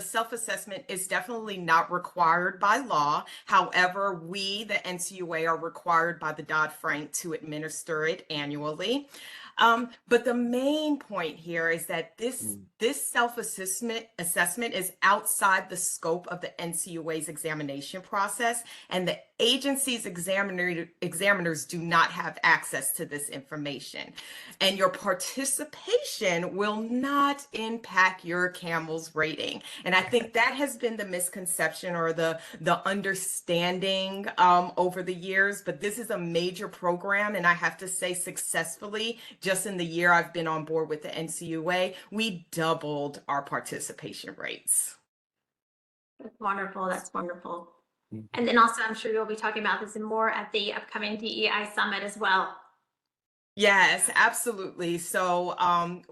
S9: self-assessment is definitely not required by law. However, we, the NCUA, are required by the Dodd-Frank to administer it annually. But the main point here is that this self-assessment is outside the scope of the NCUA's examination process, and the agency's examiners do not have access to this information. And your participation will not impact your CAMELS rating. And I think that has been the misconception or the understanding over the years, but this is a major program, and I have to say successfully, just in the year I've been on board with the NCUA, we doubled our participation rates.
S2: That's wonderful. That's wonderful. And then also, I'm sure you'll be talking about this and more at the upcoming DEI Summit as well.
S9: Yes, absolutely. So,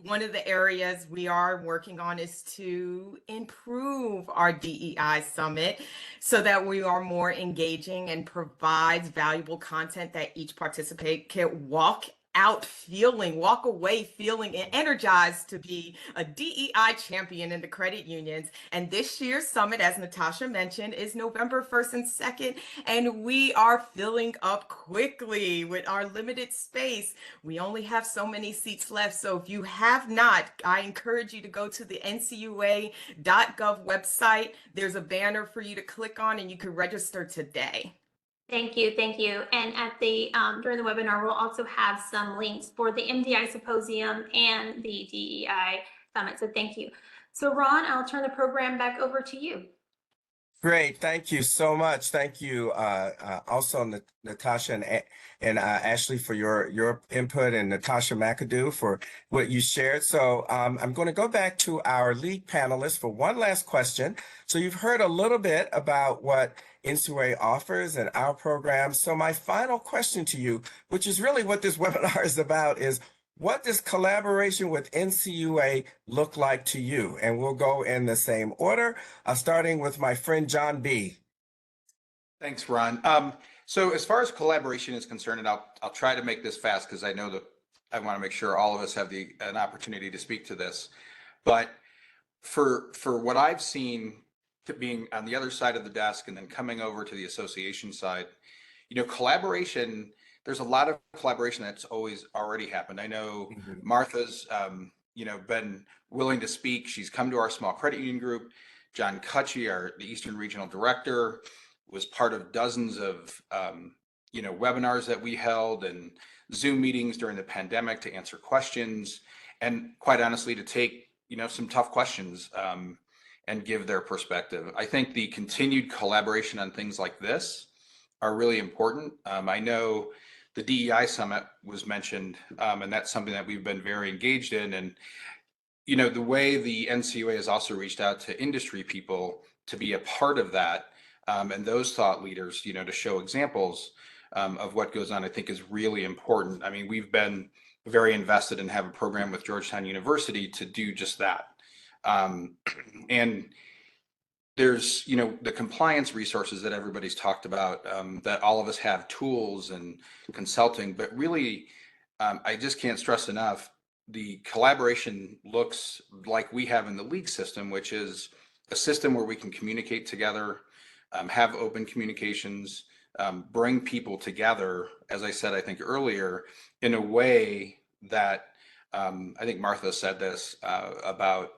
S9: one of the areas we are working on is to improve our DEI summit so that we are more engaging and provides valuable content that each participant can walk away feeling energized to be a DEI champion in the credit unions. And this year's summit, as Natasha mentioned, is November 1st and 2nd, and we are filling up quickly with our limited space. We only have so many seats left. So if you have not, I encourage you to go to the ncua.gov website. There's a banner for you to click on and you can register today.
S2: Thank you, thank you. And at the during the webinar, we'll also have some links for the MDI Symposium and the DEI Summit. So thank you. So Ron, I'll turn the program back over to you.
S1: Great, thank you so much. Thank you, also Natasha and Ashley for your input, and Natasha McAdoo for what you shared. So I'm going to go back to our lead panelists for one last question. So you've heard a little bit about what NCUA offers and our programs. So my final question to you, which is really what this webinar is about, is what does collaboration with NCUA look like to you? And we'll go in the same order, starting with my friend John B.
S3: Thanks, Ron. So as far as collaboration is concerned, and I'll try to make this fast because I know that I want to make sure all of us have an opportunity to speak to this. But for what I've seen, to being on the other side of the desk and then coming over to the association side, collaboration, there's a lot of collaboration that's already happened. I know Martha's, been willing to speak. She's come to our small credit union group. John Cutchy, the Eastern Regional Director, was part of dozens of, webinars that we held and Zoom meetings during the pandemic to answer questions and, quite honestly, to take, some tough questions and give their perspective. I think the continued collaboration on things like this are really important. I know the DEI Summit was mentioned, and that's something that we've been very engaged in. And, the way the NCUA has also reached out to industry people to be a part of that, and those thought leaders, to show examples of what goes on, I think is really important. I mean, we've been very invested and have a program with Georgetown University to do just that. And there's, the compliance resources that everybody's talked about, that all of us have tools and consulting, but really, I just can't stress enough, the collaboration looks like we have in the league system, which is a system where we can communicate together, have open communications, bring people together, as I said, I think earlier, in a way that, I think Martha said this about,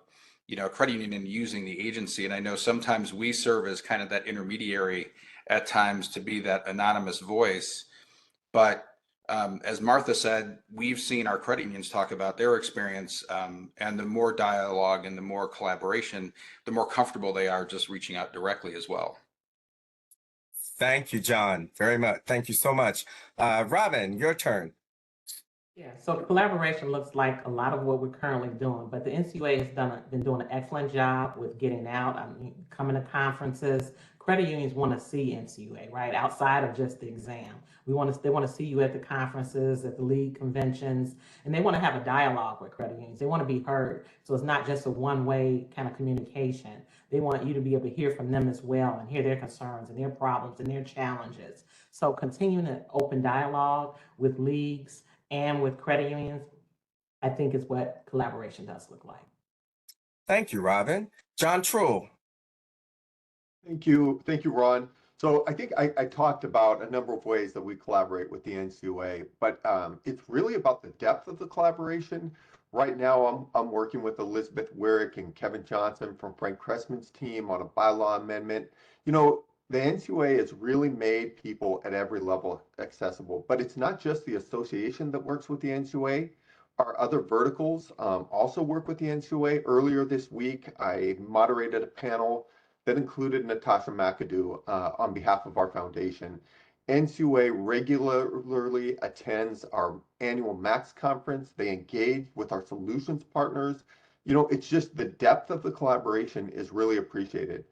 S3: a credit union and using the agency. And I know sometimes we serve as kind of that intermediary at times to be that anonymous voice. But as Martha said, we've seen our credit unions talk about their experience, and the more dialogue and the more collaboration, the more comfortable they are just reaching out directly as well.
S1: Thank you, John, very much. Thank you so much. Robin, your turn.
S5: Yeah, so collaboration looks like a lot of what we're currently doing, but the NCUA has been doing an excellent job with getting out, coming to conferences. Credit unions want to see NCUA, right, outside of just the exam. They want to see you at the conferences, at the league conventions, and they want to have a dialogue with credit unions. They want to be heard. So it's not just a one-way kind of communication. They want you to be able to hear from them as well and hear their concerns and their problems and their challenges. So continuing an open dialogue with leagues and with credit unions, I think is what collaboration does look like.
S1: Thank you, Robin. John Trull.
S6: Thank you, Ron. So I think I talked about a number of ways that we collaborate with the NCUA, but it's really about the depth of the collaboration. Right now, I'm working with Elizabeth Wyrick and Kevin Johnson from Frank Cressman's team on a bylaw amendment. The NCUA has really made people at every level accessible, but it's not just the association that works with the NCUA. Our other verticals also work with the NCUA. Earlier this week, I moderated a panel that included Natasha McAdoo on behalf of our foundation. NCUA regularly attends our annual MAX conference. They engage with our solutions partners. It's just the depth of the collaboration is really appreciated.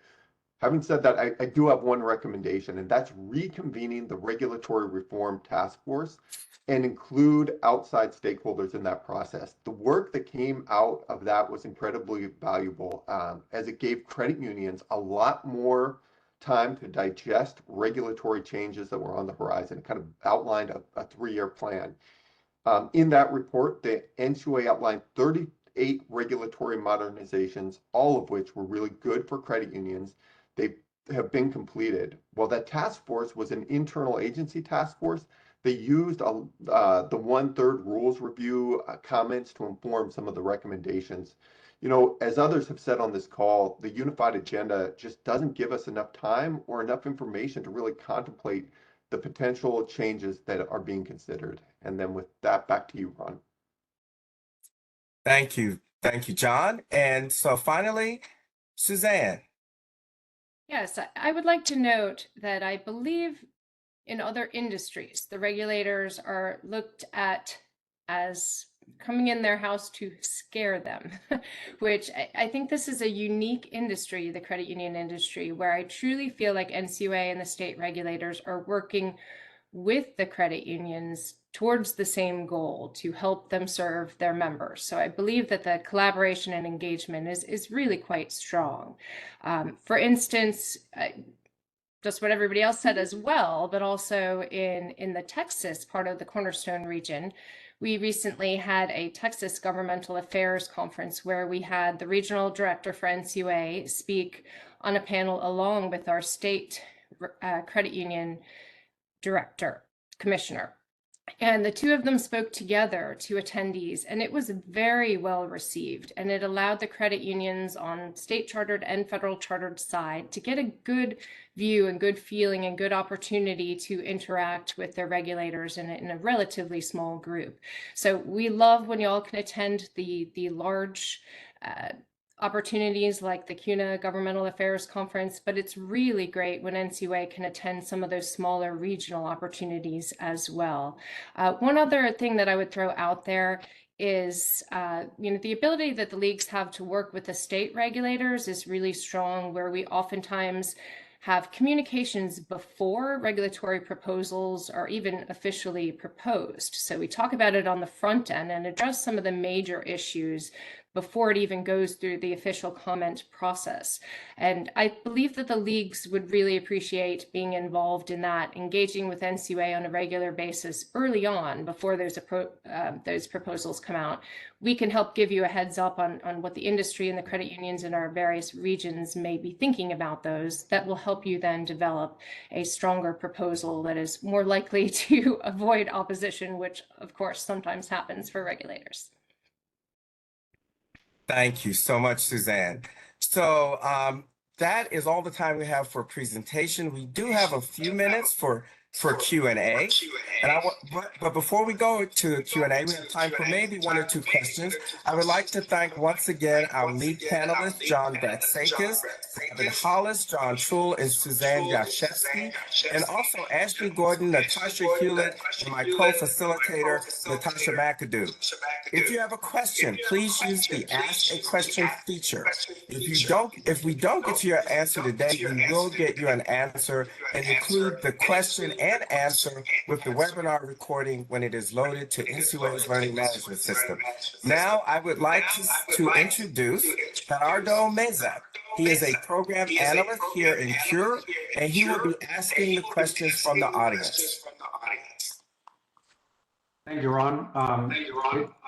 S6: Having said that, I do have one recommendation, and that's reconvening the Regulatory Reform Task Force and include outside stakeholders in that process. The work that came out of that was incredibly valuable, as it gave credit unions a lot more time to digest regulatory changes that were on the horizon. It kind of outlined a 3-year plan. In that report, the NCUA outlined 38 regulatory modernizations, all of which were really good for credit unions. They have been completed. Well, that task force was an internal agency task force. They used the 1/3 rules review comments to inform some of the recommendations. You know, as others have said on this call, the unified agenda just doesn't give us enough time or enough information to really contemplate the potential changes that are being considered. And then with that, back to you, Ron.
S1: Thank you. Thank you, John. And so finally, Suzanne.
S7: Yes, I would like to note that I believe in other industries, the regulators are looked at as coming in their house to scare them, which I think this is a unique industry, the credit union industry, where I truly feel like NCUA and the state regulators are working with the credit unions towards the same goal to help them serve their members. So I believe that the collaboration and engagement is really quite strong. For instance, just what everybody else said as well, but also in the Texas part of the Cornerstone region, we recently had a Texas Governmental Affairs Conference where we had the regional director for NCUA speak on a panel along with our state credit union commissioner. And the two of them spoke together to attendees, and it was very well received. And it allowed the credit unions on state chartered and federal chartered side to get a good view and good feeling and good opportunity to interact with their regulators in a relatively small group. So we love when y'all can attend the large opportunities like the CUNA Governmental Affairs Conference, but it's really great when NCUA can attend some of those smaller regional opportunities as well. One other thing that I would throw out there is, the ability that the leagues have to work with the state regulators is really strong, where we oftentimes have communications before regulatory proposals are even officially proposed. So we talk about it on the front end and address some of the major issues before it even goes through the official comment process. And I believe that the leagues would really appreciate being involved in that, engaging with NCUA on a regular basis early on before those proposals come out. We can help give you a heads up on what the industry and the credit unions in our various regions may be thinking about those. That will help you then develop a stronger proposal that is more likely to avoid opposition, which of course sometimes happens for regulators.
S1: Thank you so much, Suzanne. So that is all the time we have for presentation. We do have a few minutes for Q&A. But before we go to Q&A, we have time for maybe 1 or 2 questions. I would like to thank once again our lead panelists, John Batsakis, Robin Hollis, John Trull, and Suzanne Yashevsky, and also Ashley Gordon, Natasha Hewlett, and my co-facilitator, Natasha McAdoo. If you have a question, please use the Ask a Question feature. If we don't get to your answer today, we will get you an answer and include the question and answer with the webinar recording when it is loaded to NCUA's Learning Management System. Now, I would like to introduce Gerardo Meza. He is a program analyst here in CURE, and he will be asking the questions from the audience.
S10: Thank you, Ron.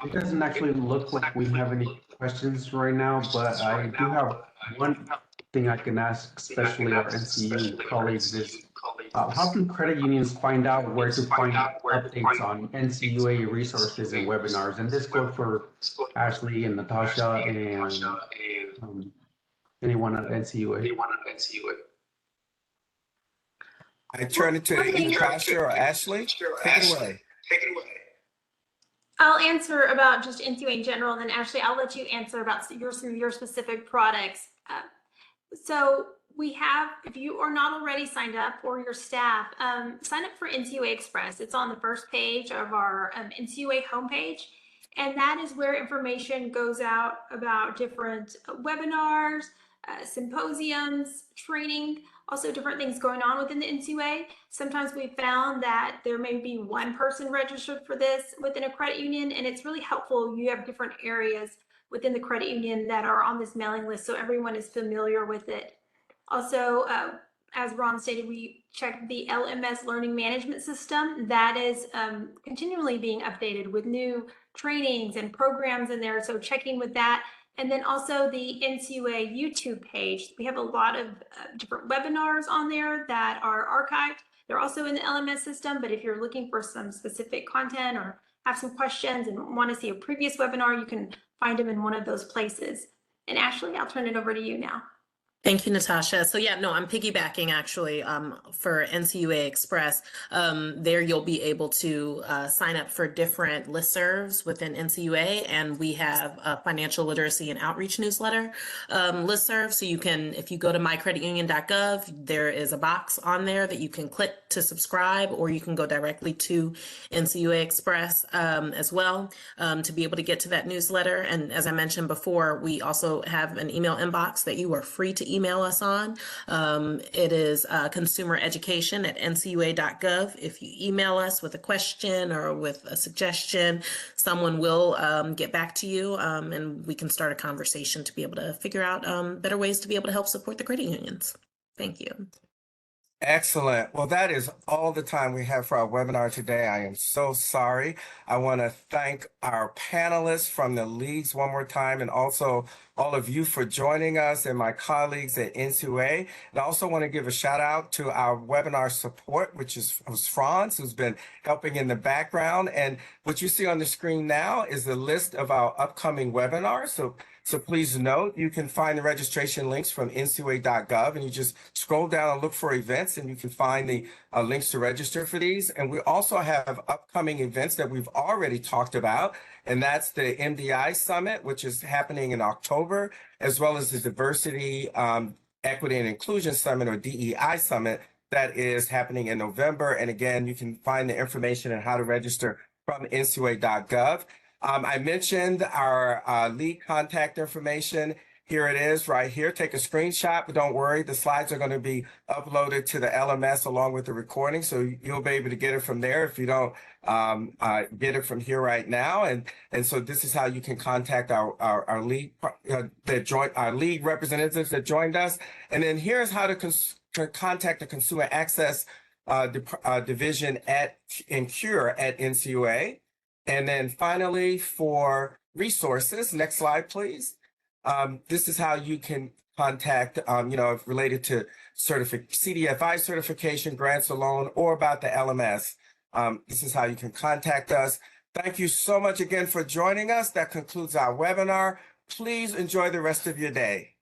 S10: It doesn't actually look like we have any questions right now, but I do have one thing I can ask, especially our NCU colleagues, is how can credit unions find out where to find updates on NCUA resources and webinars? And this goes for Ashley and Natasha and anyone at NCUA.
S1: I turn it to Natasha or Ashley. Take it away.
S2: I'll answer about just NCUA in general, and then Ashley, I'll let you answer about some of your specific products. So we have, if you are not already signed up, or your staff, sign up for NCUA Express. It's on the first page of our NCUA homepage, and that is where information goes out about different webinars, symposiums, training, also different things going on within the NCUA. Sometimes we found that there may be one person registered for this within a credit union, and it's really helpful. You have different areas within the credit union that are on this mailing list, so everyone is familiar with it. Also, as Ron stated, we checked the LMS learning management system that is continually being updated with new trainings and programs in there. So checking with that. And then also the NCUA YouTube page. We have a lot of different webinars on there that are archived. They're also in the LMS system, but if you're looking for some specific content or have some questions and want to see a previous webinar, you can find them in one of those places. And Ashley, I'll turn it over to you now.
S8: Thank you, Natasha. So yeah, no, I'm piggybacking actually for NCUA Express. There you'll be able to sign up for different listservs within NCUA, and we have a financial literacy and outreach newsletter listserv. So you can, if you go to mycreditunion.gov, there is a box on there that you can click to subscribe, or you can go directly to NCUA Express as well to be able to get to that newsletter. And as I mentioned before, we also have an email inbox that you are free to email us on. It is consumereducation@ncua.gov. If you email us with a question or with a suggestion, someone will get back to you and we can start a conversation to be able to figure out better ways to be able to help support the credit unions. Thank you.
S1: Excellent. Well, that is all the time we have for our webinar today. I am so sorry. I want to thank our panelists from the leagues one more time, and also all of you for joining us and my colleagues at NCUA. And I also want to give a shout out to our webinar support, which was Franz, who's been helping in the background. And what you see on the screen now is the list of our upcoming webinars. So please note, you can find the registration links from ncua.gov, and you just scroll down and look for events, and you can find the links to register for these. And we also have upcoming events that we've already talked about, and that's the MDI Summit, which is happening in October, as well as the Diversity, Equity, and Inclusion Summit, or DEI Summit, that is happening in November. And again, you can find the information on how to register from ncua.gov. I mentioned our league contact information. Here it is right here. Take a screenshot, but don't worry. The slides are going to be uploaded to the LMS along with the recording. So you'll be able to get it from there if you don't get it from here right now. And so this is how you can contact our league our league representatives that joined us. And then here's how to contact the Consumer Access Division in CURE at NCUA. And then finally, for resources, next slide, please. This is how you can contact, related to CDFI certification, grants or loan, or about the LMS. This is how you can contact us. Thank you so much again for joining us. That concludes our webinar. Please enjoy the rest of your day.